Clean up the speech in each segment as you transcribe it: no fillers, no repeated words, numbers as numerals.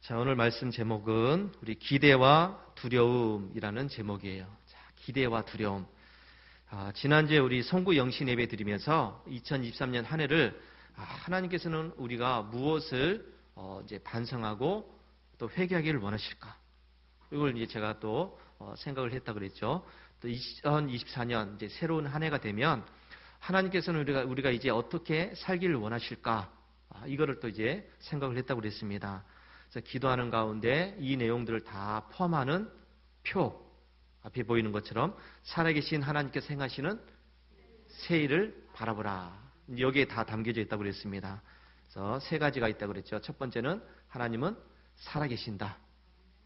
자, 오늘 말씀 제목은 우리 기대와 두려움이라는 제목이에요. 자, 기대와 두려움. 지난주에 우리 성구 영신 예배 드리면서 2023년 한 해를 하나님께서는 우리가 무엇을 이제 반성하고 또 회개하기를 원하실까? 이걸 이제 제가 또 생각을 했다 그랬죠. 또 2024년 이제 새로운 한 해가 되면 하나님께서는 우리가 이제 어떻게 살기를 원하실까? 이거를 또 이제 생각을 했다고 그랬습니다. 그래서 기도하는 가운데 이 내용들을 다 포함하는 표, 앞에 보이는 것처럼 살아계신 하나님께서 행하시는 새 일을 바라보라. 여기에 다 담겨져 있다고 그랬습니다. 그래서 세 가지가 있다고 그랬죠. 첫 번째는 하나님은 살아계신다.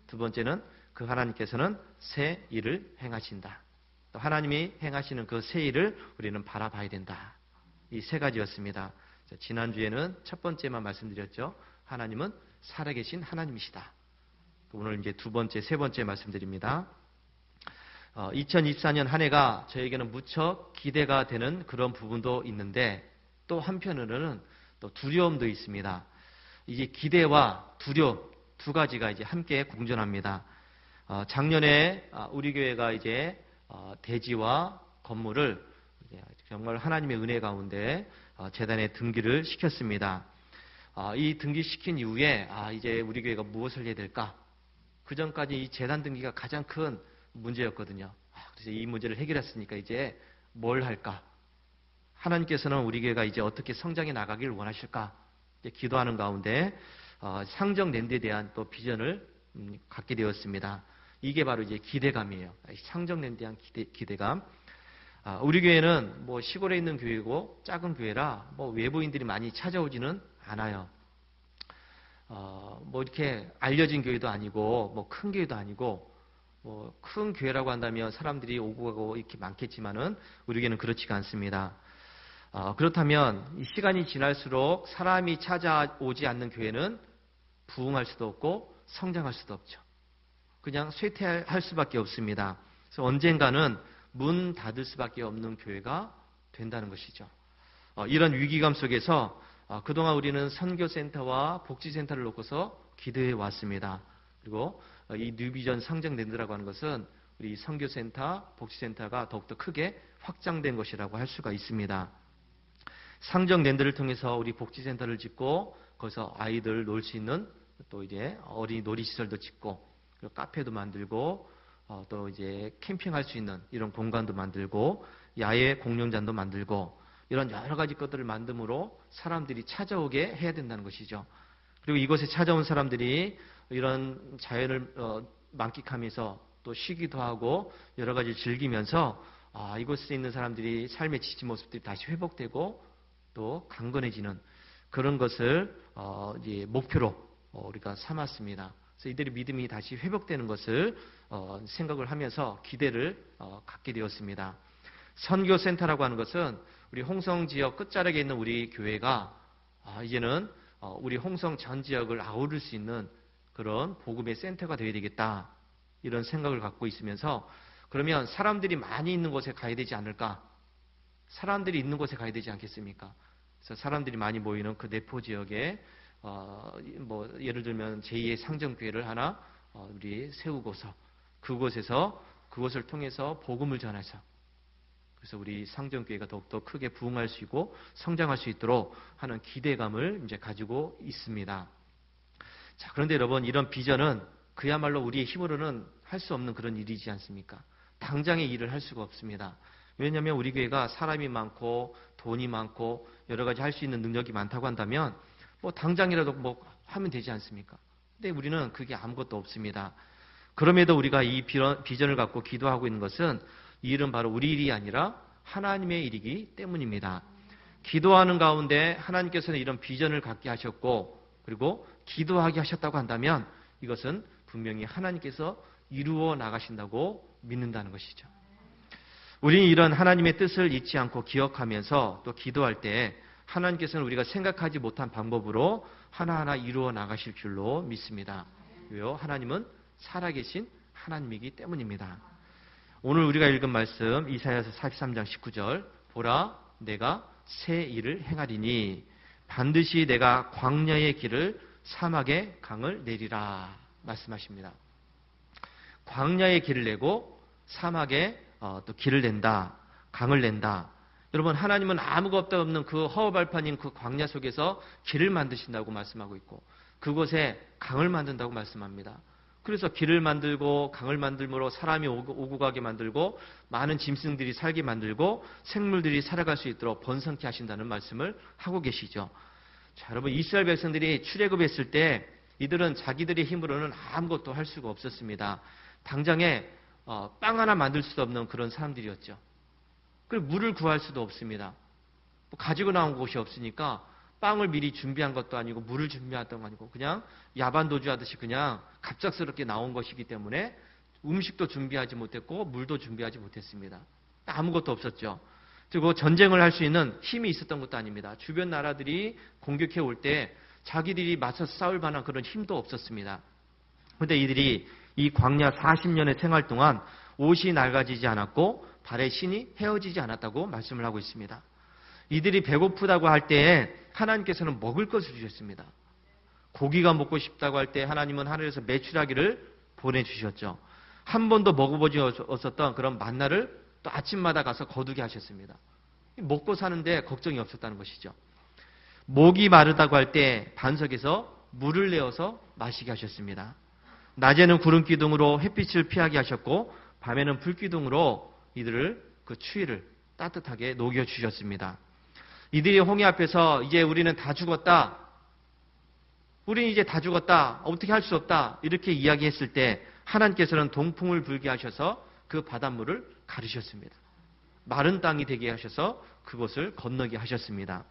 두 번째는 그 하나님께서는 새 일을 행하신다. 또 하나님이 행하시는 그 새 일을 우리는 바라봐야 된다. 이 세 가지였습니다. 지난주에는 첫 번째만 말씀드렸죠. 하나님은 살아계신 하나님이시다. 오늘 이제 두 번째, 세 번째 말씀드립니다. 2024년 한 해가 저에게는 무척 기대가 되는 그런 부분도 있는데 또 한편으로는 또 두려움도 있습니다. 이제 기대와 두려움 두 가지가 이제 함께 공존합니다. 작년에 우리 교회가 이제 대지와 건물을 정말 하나님의 은혜 가운데 재단에 등기를 시켰습니다. 이 등기시킨 이후에 이제 우리 교회가 무엇을 해야 될까? 그 전까지 이 재단 등기가 가장 큰 문제였거든요. 그래서 이 문제를 해결했으니까 이제 뭘 할까? 하나님께서는 우리 교회가 이제 어떻게 성장해 나가기를 원하실까? 이제 기도하는 가운데 상정랜드에 대한 또 비전을 갖게 되었습니다. 이게 바로 이제 기대감이에요. 상정랜드에 대한 기대감. 우리 교회는 뭐 시골에 있는 교회고 작은 교회라 뭐 외부인들이 많이 찾아오지는 않아요. 뭐 이렇게 알려진 교회도 아니고 뭐 큰 교회도 아니고 뭐 큰 교회라고 한다면 사람들이 오고 가고 이렇게 많겠지만은 우리 교회는 그렇지가 않습니다. 그렇다면 이 시간이 지날수록 사람이 찾아오지 않는 교회는 부흥할 수도 없고 성장할 수도 없죠. 그냥 쇠퇴할 수밖에 없습니다. 그래서 언젠가는 문 닫을 수밖에 없는 교회가 된다는 것이죠. 이런 위기감 속에서 그동안 우리는 선교센터와 복지센터를 놓고서 기도해 왔습니다. 그리고 이 뉴비전 상정랜드라고 하는 것은 우리 선교센터, 복지센터가 더욱더 크게 확장된 것이라고 할 수가 있습니다. 상정랜드를 통해서 우리 복지센터를 짓고 거기서 아이들 놀 수 있는 또 이제 어린이 놀이시설도 짓고 그리고 카페도 만들고 또 이제 캠핑할 수 있는 이런 공간도 만들고 야외 공연장도 만들고 이런 여러 가지 것들을 만듦으로 사람들이 찾아오게 해야 된다는 것이죠. 그리고 이곳에 찾아온 사람들이 이런 자연을 만끽하면서 또 쉬기도 하고 여러 가지 즐기면서 이곳에 있는 사람들이 삶의 지친 모습들이 다시 회복되고 또 강건해지는 그런 것을 이제 목표로 우리가 삼았습니다. 그래서 이들의 믿음이 다시 회복되는 것을 생각을 하면서 기대를 갖게 되었습니다. 선교센터라고 하는 것은 우리 홍성 지역 끝자락에 있는 우리 교회가 이제는 우리 홍성 전 지역을 아우를 수 있는 그런 복음의 센터가 되어야 되겠다. 이런 생각을 갖고 있으면서 그러면 사람들이 많이 있는 곳에 가야 되지 않을까? 사람들이 있는 곳에 가야 되지 않겠습니까? 그래서 사람들이 많이 모이는 그 내포 지역에 뭐 예를 들면 제2의 상정교회를 하나 우리 세우고서 그곳을 통해서 복음을 전해서 그래서 우리 상정교회가 더욱더 크게 부흥할 수 있고 성장할 수 있도록 하는 기대감을 이제 가지고 있습니다. 자, 그런데 여러분 이런 비전은 그야말로 우리의 힘으로는 할 수 없는 그런 일이지 않습니까? 당장의 일을 할 수가 없습니다. 왜냐하면 우리 교회가 사람이 많고 돈이 많고 여러 가지 할 수 있는 능력이 많다고 한다면 뭐 당장이라도 뭐 하면 되지 않습니까? 근데 우리는 그게 아무것도 없습니다. 그럼에도 우리가 이 비전을 갖고 기도하고 있는 것은 이 일은 바로 우리 일이 아니라 하나님의 일이기 때문입니다. 기도하는 가운데 하나님께서는 이런 비전을 갖게 하셨고 그리고 기도하게 하셨다고 한다면 이것은 분명히 하나님께서 이루어 나가신다고 믿는다는 것이죠. 우리는 이런 하나님의 뜻을 잊지 않고 기억하면서 또 기도할 때 하나님께서는 우리가 생각하지 못한 방법으로 하나하나 이루어 나가실 줄로 믿습니다. 왜요? 하나님은 살아계신 하나님이기 때문입니다. 오늘 우리가 읽은 말씀 이사야서 43장 19절 보라 내가 새 일을 행하리니 반드시 내가 광야의 길을 사막에 강을 내리라 말씀하십니다. 광야에 길을 내고 사막에 또 길을 낸다, 강을 낸다. 여러분, 하나님은 아무것도 없는 그 허허벌판인 그 광야 속에서 길을 만드신다고 말씀하고 있고 그곳에 강을 만든다고 말씀합니다. 그래서 길을 만들고 강을 만들므로 사람이 오고 가게 만들고 많은 짐승들이 살게 만들고 생물들이 살아갈 수 있도록 번성케 하신다는 말씀을 하고 계시죠. 자, 여러분, 이스라엘 백성들이 출애굽했을 때 이들은 자기들의 힘으로는 아무것도 할 수가 없었습니다. 당장에 빵 하나 만들 수도 없는 그런 사람들이었죠. 그리고 물을 구할 수도 없습니다. 가지고 나온 곳이 없으니까 빵을 미리 준비한 것도 아니고 물을 준비했던 거 아니고 그냥 야반도주하듯이 그냥 갑작스럽게 나온 것이기 때문에 음식도 준비하지 못했고 물도 준비하지 못했습니다. 아무것도 없었죠. 그리고 전쟁을 할 수 있는 힘이 있었던 것도 아닙니다. 주변 나라들이 공격해 올 때 자기들이 맞서서 싸울 만한 그런 힘도 없었습니다. 그런데 이들이 이 광야 40년의 생활 동안 옷이 낡아지지 않았고 발의 신이 헤어지지 않았다고 말씀을 하고 있습니다. 이들이 배고프다고 할 때에 하나님께서는 먹을 것을 주셨습니다. 고기가 먹고 싶다고 할 때 하나님은 하늘에서 메추라기를 보내주셨죠. 한 번도 먹어보지 않았던 그런 만나를 또 아침마다 가서 거두게 하셨습니다. 먹고 사는데 걱정이 없었다는 것이죠. 목이 마르다고 할 때 반석에서 물을 내어서 마시게 하셨습니다. 낮에는 구름 기둥으로 햇빛을 피하게 하셨고 밤에는 불 기둥으로 이들을 그 추위를 따뜻하게 녹여주셨습니다. 이들이 홍해 앞에서 이제 우리는 다 죽었다. 우리는 이제 다 죽었다. 어떻게 할 수 없다. 이렇게 이야기했을 때 하나님께서는 동풍을 불게 하셔서 그 바닷물을 가르셨습니다. 마른 땅이 되게 하셔서 그곳을 건너게 하셨습니다.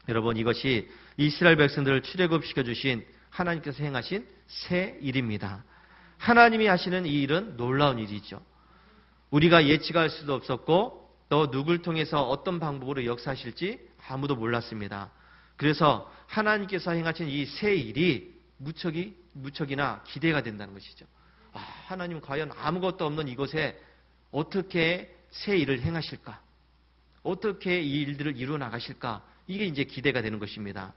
여러분, 이것이 이스라엘 백성들을 출애굽시켜 주신 하나님께서 행하신 새 일입니다. 하나님이 하시는 이 일은 놀라운 일이죠. 우리가 예측할 수도 없었고 또 누굴 통해서 어떤 방법으로 역사하실지 아무도 몰랐습니다. 그래서 하나님께서 행하신 이 새 일이 무척이나 기대가 된다는 것이죠. 하나님 과연 아무것도 없는 이곳에 어떻게 새 일을 행하실까? 어떻게 이 일들을 이루어 나가실까? 이게 이제 기대가 되는 것입니다.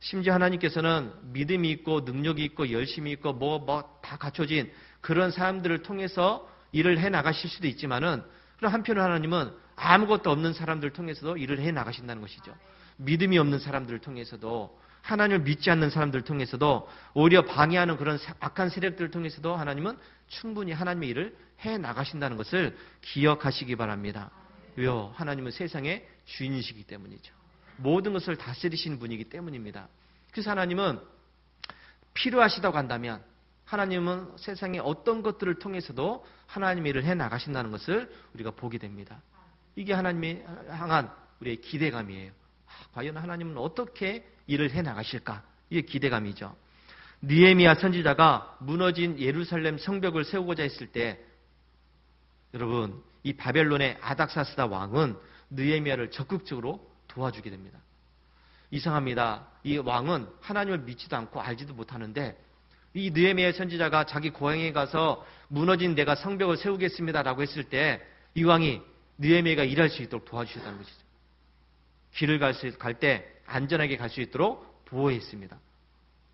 심지어 하나님께서는 믿음이 있고 능력이 있고 열심이 있고 다 갖춰진 그런 사람들을 통해서 일을 해 나가실 수도 있지만은 그럼 한편으로 하나님은 아무것도 없는 사람들을 통해서도 일을 해 나가신다는 것이죠. 믿음이 없는 사람들을 통해서도 하나님을 믿지 않는 사람들을 통해서도 오히려 방해하는 그런 악한 세력들을 통해서도 하나님은 충분히 하나님의 일을 해 나가신다는 것을 기억하시기 바랍니다. 왜요? 하나님은 세상의 주인이시기 때문이죠. 모든 것을 다스리신 분이기 때문입니다. 그래서 하나님은 필요하시다고 한다면 하나님은 세상의 어떤 것들을 통해서도 하나님의 일을 해 나가신다는 것을 우리가 보게 됩니다. 이게 하나님의 향한 우리의 기대감이에요. 과연 하나님은 어떻게 일을 해 나가실까? 이게 기대감이죠. 느헤미야 선지자가 무너진 예루살렘 성벽을 세우고자 했을 때 여러분, 이 바벨론의 아닥사스다 왕은 느헤미야를 적극적으로 도와주게 됩니다. 이상합니다. 이 왕은 하나님을 믿지도 않고 알지도 못하는데 이 느헤미야 선지자가 자기 고향에 가서 무너진 내가 성벽을 세우겠습니다라고 했을 때 이 왕이 느헤미야가 일할 수 있도록 도와주셨다는 것이죠. 길을 갈 때 안전하게 갈 수 있도록 보호했습니다.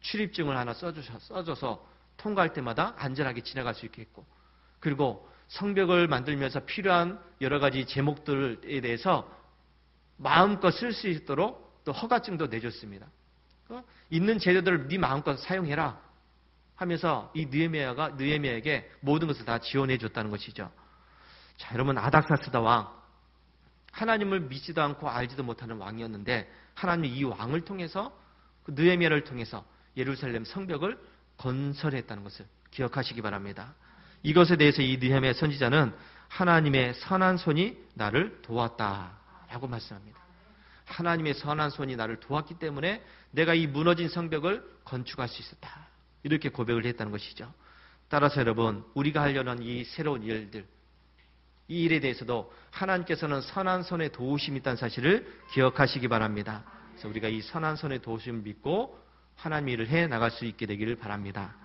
출입증을 하나 써줘서 통과할 때마다 안전하게 지나갈 수 있게 했고, 그리고 성벽을 만들면서 필요한 여러 가지 제목들에 대해서 마음껏 쓸 수 있도록 또 허가증도 내줬습니다. 있는 재료들을 네 마음껏 사용해라 하면서 이 느헤미야에게 모든 것을 다 지원해 줬다는 것이죠. 자, 여러분, 아닥사스다 왕, 하나님을 믿지도 않고 알지도 못하는 왕이었는데 하나님이 이 왕을 통해서 그 느헤미야를 통해서 예루살렘 성벽을 건설했다는 것을 기억하시기 바랍니다. 이것에 대해서 이 느헤미야 선지자는 하나님의 선한 손이 나를 도왔다라고 말씀합니다. 하나님의 선한 손이 나를 도왔기 때문에 내가 이 무너진 성벽을 건축할 수 있었다. 이렇게 고백을 했다는 것이죠. 따라서 여러분, 우리가 하려는 이 새로운 일들, 이 일에 대해서도 하나님께서는 선한 손의 도우심이 있다는 사실을 기억하시기 바랍니다. 그래서 우리가 이 선한 손의 도우심을 믿고 하나님의 일을 해 나갈 수 있게 되기를 바랍니다.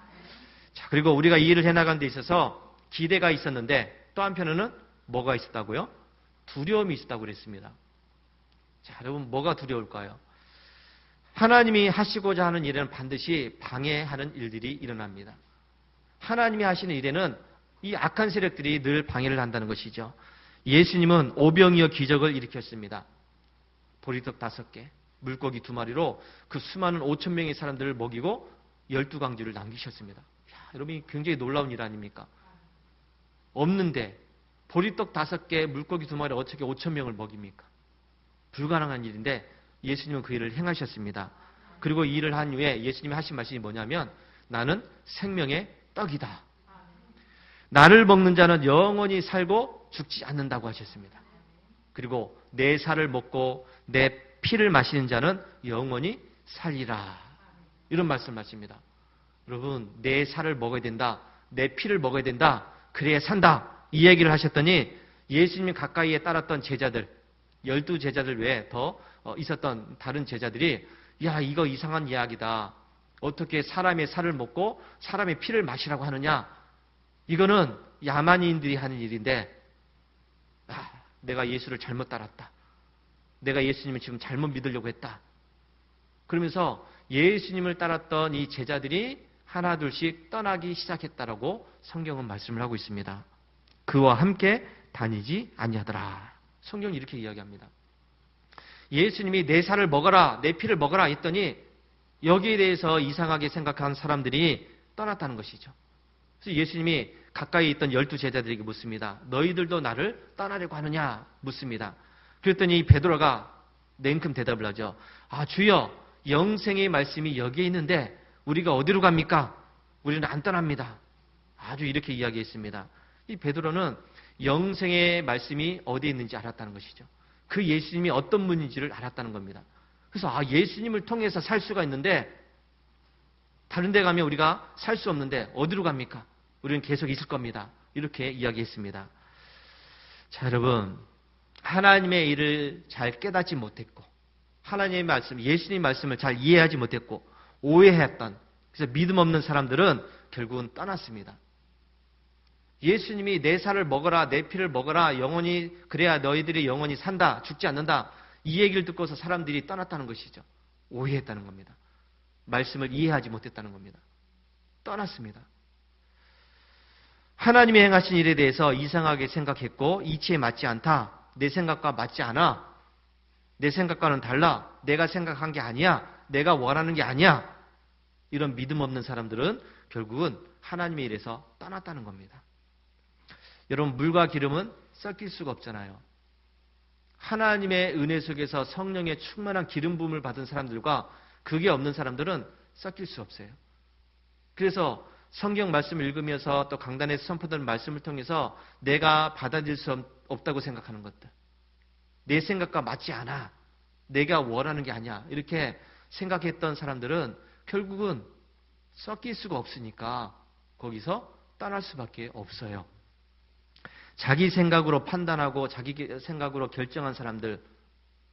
자, 그리고 우리가 이 일을 해 나가는 데 있어서 기대가 있었는데 또 한편으로는 뭐가 있었다고요? 두려움이 있었다고 그랬습니다. 자, 여러분, 뭐가 두려울까요? 하나님이 하시고자 하는 일에는 반드시 방해하는 일들이 일어납니다. 하나님이 하시는 일에는 이 악한 세력들이 늘 방해를 한다는 것이죠. 예수님은 오병이어 기적을 일으켰습니다. 보리떡 5개, 물고기 2마리로 그 수많은 5천 명의 사람들을 먹이고 12광주를 남기셨습니다. 여러분, 굉장히 놀라운 일 아닙니까? 없는데 보리떡 5개, 물고기 2마리 어떻게 5천 명을 먹입니까? 불가능한 일인데 예수님은 그 일을 행하셨습니다. 그리고 이 일을 한 후에 예수님이 하신 말씀이 뭐냐면 나는 생명의 떡이다. 나를 먹는 자는 영원히 살고 죽지 않는다고 하셨습니다. 그리고 내 살을 먹고 내 피를 마시는 자는 영원히 살리라. 이런 말씀하십니다. 여러분, 내 살을 먹어야 된다. 내 피를 먹어야 된다. 그래야 산다. 이 얘기를 하셨더니 예수님 가까이에 따랐던 제자들, 12제자들 외에 더 있었던 다른 제자들이 야, 이거 이상한 이야기다. 어떻게 사람의 살을 먹고 사람의 피를 마시라고 하느냐. 이거는 야만인들이 하는 일인데 내가 예수를 잘못 따랐다. 내가 예수님을 지금 잘못 믿으려고 했다. 그러면서 예수님을 따랐던 이 제자들이 하나둘씩 떠나기 시작했다라고 성경은 말씀을 하고 있습니다. 그와 함께 다니지 아니하더라. 성경이 이렇게 이야기합니다. 예수님이 내 살을 먹어라, 내 피를 먹어라 했더니 여기에 대해서 이상하게 생각한 사람들이 떠났다는 것이죠. 그래서 예수님이 가까이 있던 12제자들에게 묻습니다. 너희들도 나를 떠나려고 하느냐? 묻습니다. 그랬더니 베드로가 냉큼 대답을 하죠. 아, 주여, 영생의 말씀이 여기에 있는데 우리가 어디로 갑니까? 우리는 안 떠납니다. 아주 이렇게 이야기했습니다. 이 베드로는 영생의 말씀이 어디에 있는지 알았다는 것이죠. 그 예수님이 어떤 분인지를 알았다는 겁니다. 그래서 예수님을 통해서 살 수가 있는데 다른 데 가면 우리가 살 수 없는데 어디로 갑니까? 우리는 계속 있을 겁니다. 이렇게 이야기했습니다. 자, 여러분, 하나님의 일을 잘 깨닫지 못했고 하나님의 말씀, 예수님의 말씀을 잘 이해하지 못했고 오해했던, 그래서 믿음 없는 사람들은 결국은 떠났습니다. 예수님이 내 살을 먹어라, 내 피를 먹어라, 영원히, 그래야 너희들이 영원히 산다, 죽지 않는다. 이 얘기를 듣고서 사람들이 떠났다는 것이죠. 오해했다는 겁니다. 말씀을 이해하지 못했다는 겁니다. 떠났습니다. 하나님이 행하신 일에 대해서 이상하게 생각했고 이치에 맞지 않다. 내 생각과 맞지 않아. 내 생각과는 달라. 내가 생각한 게 아니야. 내가 원하는 게 아니야. 이런 믿음 없는 사람들은 결국은 하나님의 일에서 떠났다는 겁니다. 여러분, 물과 기름은 섞일 수가 없잖아요. 하나님의 은혜 속에서 성령의 충만한 기름 부음을 받은 사람들과 그게 없는 사람들은 섞일 수 없어요. 그래서 성경 말씀을 읽으면서 또 강단에서 선포되는 말씀을 통해서 내가 받아들일 수 없다고 생각하는 것들, 내 생각과 맞지 않아, 내가 원하는 게 아니야, 이렇게 생각했던 사람들은 결국은 섞일 수가 없으니까 거기서 떠날 수밖에 없어요. 자기 생각으로 판단하고 자기 생각으로 결정한 사람들,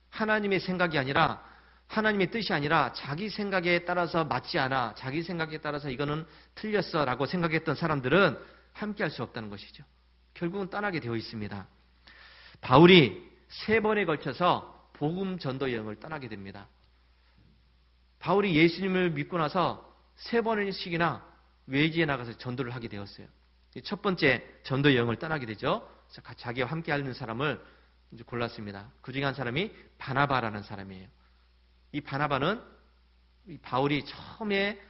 하나님의 생각이 아니라, 하나님의 뜻이 아니라 자기 생각에 따라서 맞지 않아, 자기 생각에 따라서 이거는 틀렸어 라고 생각했던 사람들은 함께 할 수 없다는 것이죠. 결국은 떠나게 되어 있습니다. 바울이 3번에 걸쳐서 복음 전도 여행을 떠나게 됩니다. 바울이 예수님을 믿고 나서 3번씩이나 외지에 나가서 전도를 하게 되었어요. 첫 번째 전도 여행을 떠나게 되죠. 자기와 함께 하는 사람을 이제 골랐습니다. 그 중에 한 사람이 바나바라는 사람이에요. 이 바나바는 이 바울이 처음에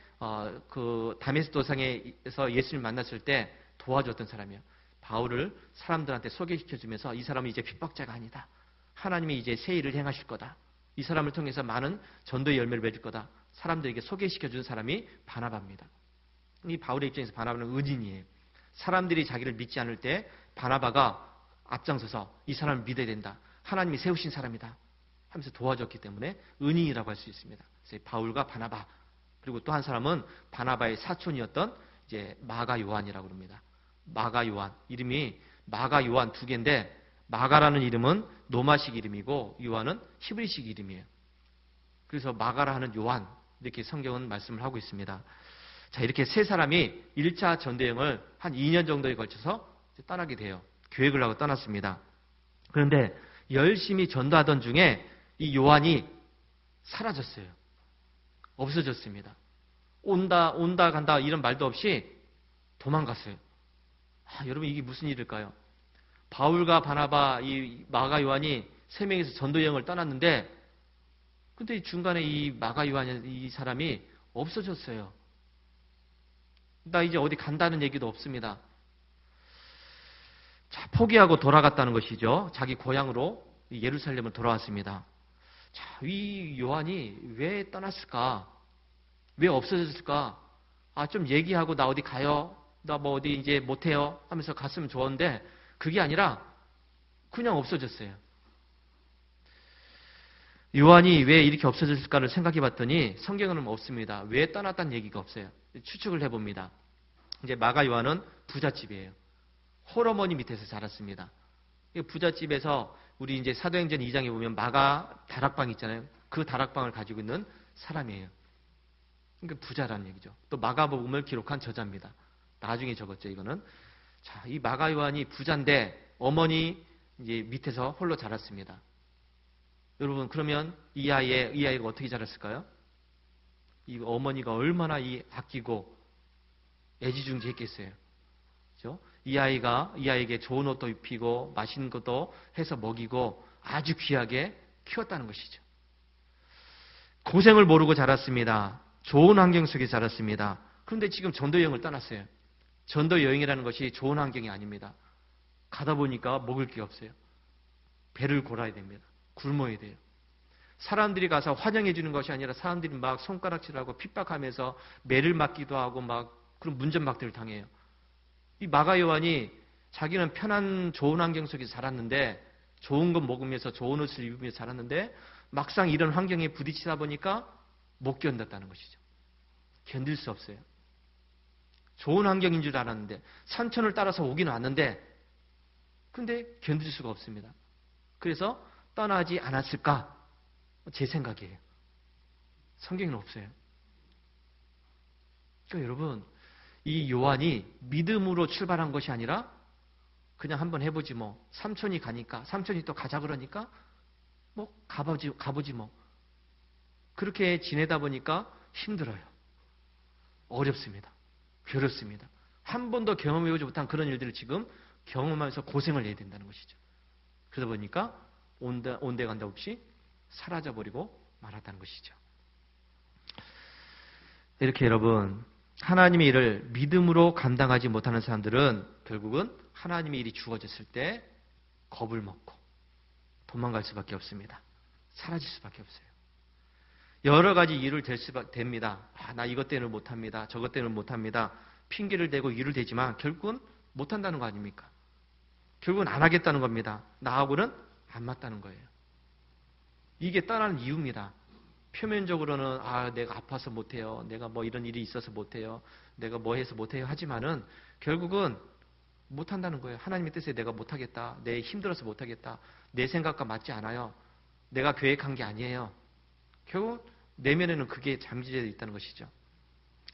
그 다메섹 도상에서 예수님을 만났을 때 도와줬던 사람이에요. 바울을 사람들한테 소개시켜주면서 이 사람은 이제 핍박자가 아니다. 하나님이 이제 새 일을 행하실 거다. 이 사람을 통해서 많은 전도의 열매를 맺을 거다. 사람들에게 소개시켜준 사람이 바나바입니다. 이 바울의 입장에서 바나바는 은인이에요. 사람들이 자기를 믿지 않을 때 바나바가 앞장서서 이 사람을 믿어야 된다. 하나님이 세우신 사람이다 하면서 도와줬기 때문에 은인이라고 할 수 있습니다. 그래서 바울과 바나바, 그리고 또 한 사람은 바나바의 사촌이었던 이제 마가 요한이라고 합니다. 마가 요한, 이름이 마가 요한 2개인데 마가라는 이름은 로마식 이름이고 요한은 히브리식 이름이에요. 그래서 마가라 하는 요한, 이렇게 성경은 말씀을 하고 있습니다. 자, 이렇게 3사람이 1차 전도여행을 한 2년 정도에 걸쳐서 떠나게 돼요. 계획을 하고 떠났습니다. 그런데 열심히 전도하던 중에 이 요한이 사라졌어요. 없어졌습니다. 온다 간다 이런 말도 없이 도망갔어요. 여러분 이게 무슨 일일까요? 바울과 바나바, 이 마가 요한이 세 명이서 전도 여행을 떠났는데 근데 중간에 이 마가 요한 이 사람이 없어졌어요. 나 이제 어디 간다는 얘기도 없습니다. 자, 포기하고 돌아갔다는 것이죠. 자기 고향으로 예루살렘을 돌아왔습니다. 자, 이 요한이 왜 떠났을까? 왜 없어졌을까? 좀 얘기하고 나 어디 가요? 나 뭐 어디 이제 못해요? 하면서 갔으면 좋은데 그게 아니라 그냥 없어졌어요. 요한이 왜 이렇게 없어졌을까를 생각해 봤더니 성경에는 없습니다. 왜 떠났다는 얘기가 없어요. 추측을 해봅니다. 이제 마가 요한은 부잣집이에요. 홀어머니 밑에서 자랐습니다. 부잣집에서 우리 이제 사도행전 2장에 보면 마가 다락방 있잖아요. 그 다락방을 가지고 있는 사람이에요. 그러니까 부자라는 얘기죠. 또 마가복음을 기록한 저자입니다. 나중에 적었죠, 이거는. 자, 이 마가 요한이 부자인데 어머니 이제 밑에서 홀로 자랐습니다. 여러분, 그러면 이 아이가 어떻게 자랐을까요? 이 어머니가 얼마나 아끼고 애지중지했겠어요. 그렇죠? 이 아이에게 좋은 옷도 입히고 맛있는 것도 해서 먹이고 아주 귀하게 키웠다는 것이죠. 고생을 모르고 자랐습니다. 좋은 환경 속에 자랐습니다. 그런데 지금 전도 여행을 떠났어요. 전도 여행이라는 것이 좋은 환경이 아닙니다. 가다 보니까 먹을 게 없어요. 배를 골아야 됩니다. 굶어야 돼요. 사람들이 가서 환영해 주는 것이 아니라 사람들이 막 손가락질하고 핍박하면서 매를 맞기도 하고 막 그런 문전박대를 당해요. 이 마가 요한이 자기는 편한 좋은 환경 속에서 자랐는데 좋은 것 먹으면서 좋은 옷을 입으면서 자랐는데 막상 이런 환경에 부딪히다 보니까 못 견뎠다는 것이죠. 견딜 수 없어요. 좋은 환경인 줄 알았는데 산천을 따라서 오긴 왔는데 근데 견딜 수가 없습니다. 그래서 떠나지 않았을까? 제 생각이에요. 성경에는 없어요. 그러니까 여러분 이 요한이 믿음으로 출발한 것이 아니라 그냥 한번 해보지 뭐 삼촌이 가니까 삼촌이 또 가자 그러니까 뭐 가보지 뭐 그렇게 지내다 보니까 힘들어요. 어렵습니다. 괴롭습니다. 한 번도 경험해보지 못한 그런 일들을 지금 경험하면서 고생을 해야 된다는 것이죠. 그러다 보니까 온데간데 없이 사라져버리고 말았다는 것이죠. 이렇게 여러분 하나님의 일을 믿음으로 감당하지 못하는 사람들은 결국은 하나님의 일이 주어졌을 때 겁을 먹고 도망갈 수밖에 없습니다. 사라질 수밖에 없어요. 여러 가지 일을 댑니다. 나 이것 때문에 못합니다. 저것 때문에 못합니다. 핑계를 대고 일을 대지만 결국은 못한다는 거 아닙니까? 결국은 안 하겠다는 겁니다. 나하고는 안 맞다는 거예요. 이게 떠나는 이유입니다. 표면적으로는 내가 아파서 못해요. 내가 뭐 이런 일이 있어서 못해요. 내가 뭐 해서 못해요. 하지만은 결국은 못한다는 거예요. 하나님의 뜻에 내가 못하겠다. 내 힘들어서 못하겠다. 내 생각과 맞지 않아요. 내가 계획한 게 아니에요. 결국 내면에는 그게 잠재되어 있다는 것이죠.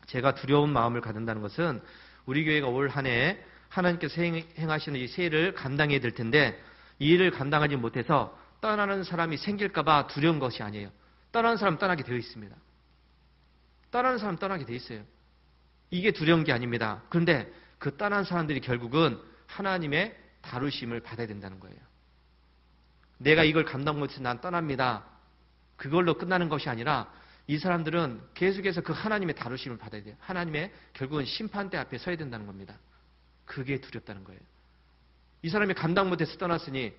제가 두려운 마음을 갖는다는 것은 우리 교회가 올 한 해 하나님께서 행하시는 이 세일을 감당해야 될 텐데 이 일을 감당하지 못해서 떠나는 사람이 생길까 봐 두려운 것이 아니에요. 떠나는 사람 떠나게 되어 있습니다. 떠나는 사람 떠나게 되어 있어요. 이게 두려운 게 아닙니다. 그런데 그 떠난 사람들이 결국은 하나님의 다루심을 받아야 된다는 거예요. 내가 이걸 감당 못해서 난 떠납니다. 그걸로 끝나는 것이 아니라 이 사람들은 계속해서 그 하나님의 다루심을 받아야 돼요. 하나님의 결국은 심판대 앞에 서야 된다는 겁니다. 그게 두렵다는 거예요. 이 사람이 감당 못해서 떠났으니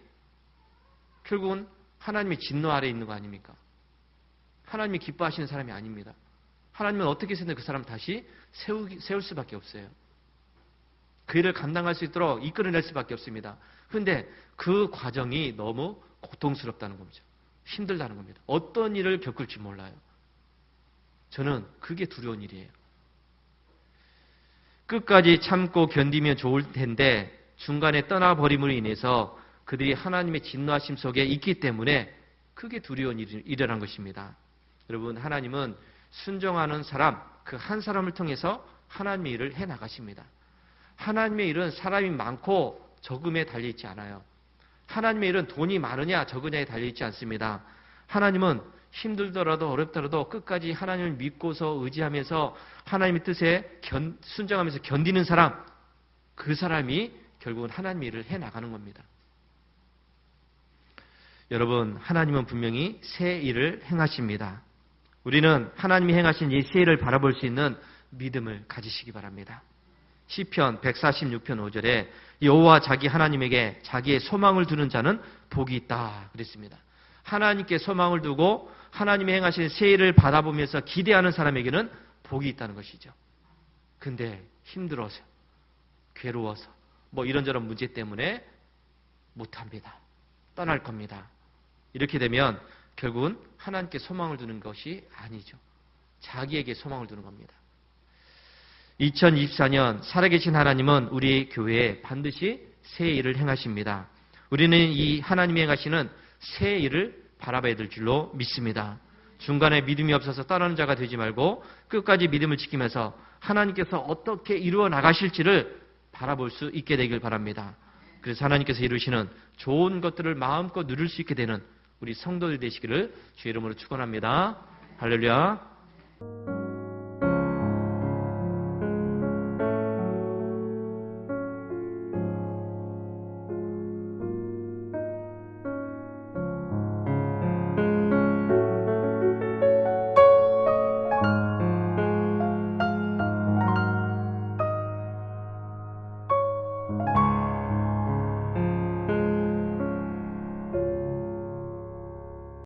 결국은 하나님의 진노 아래에 있는 거 아닙니까? 하나님이 기뻐하시는 사람이 아닙니다. 하나님은 어떻게 해서든 그 사람을 다시 세울 수밖에 없어요. 그 일을 감당할 수 있도록 이끌어낼 수밖에 없습니다. 그런데 그 과정이 너무 고통스럽다는 겁니다. 힘들다는 겁니다. 어떤 일을 겪을지 몰라요. 저는 그게 두려운 일이에요. 끝까지 참고 견디면 좋을 텐데 중간에 떠나버림으로 인해서 그들이 하나님의 진노하심 속에 있기 때문에 그게 두려운 일이라는 것입니다. 여러분 하나님은 순종하는 사람 그 한 사람을 통해서 하나님의 일을 해나가십니다. 하나님의 일은 사람이 많고 적음에 달려있지 않아요. 하나님의 일은 돈이 많으냐 적으냐에 달려있지 않습니다. 하나님은 힘들더라도 어렵더라도 끝까지 하나님을 믿고서 의지하면서 하나님의 뜻에 순종하면서 견디는 사람, 그 사람이 결국은 하나님의 일을 해나가는 겁니다. 여러분, 하나님은 분명히 새 일을 행하십니다. 우리는 하나님이 행하신 이 새 일을 바라볼 수 있는 믿음을 가지시기 바랍니다. 시편 146편 5절에 여호와 자기 하나님에게 자기의 소망을 두는 자는 복이 있다 그랬습니다. 하나님께 소망을 두고 하나님이 행하신 새 일을 바라보면서 기대하는 사람에게는 복이 있다는 것이죠. 근데 힘들어서, 괴로워서, 이런저런 문제 때문에 못합니다. 떠날 겁니다. 이렇게 되면 결국은 하나님께 소망을 두는 것이 아니죠. 자기에게 소망을 두는 겁니다. 2024년 살아계신 하나님은 우리 교회에 반드시 새 일을 행하십니다. 우리는 이 하나님이 행하시는 새 일을 바라봐야 될 줄로 믿습니다. 중간에 믿음이 없어서 떠나는 자가 되지 말고 끝까지 믿음을 지키면서 하나님께서 어떻게 이루어 나가실지를 바라볼 수 있게 되길 바랍니다. 그래서 하나님께서 이루시는 좋은 것들을 마음껏 누릴 수 있게 되는 우리 성도들 되시기를 주의 이름으로 축원합니다. 할렐루야.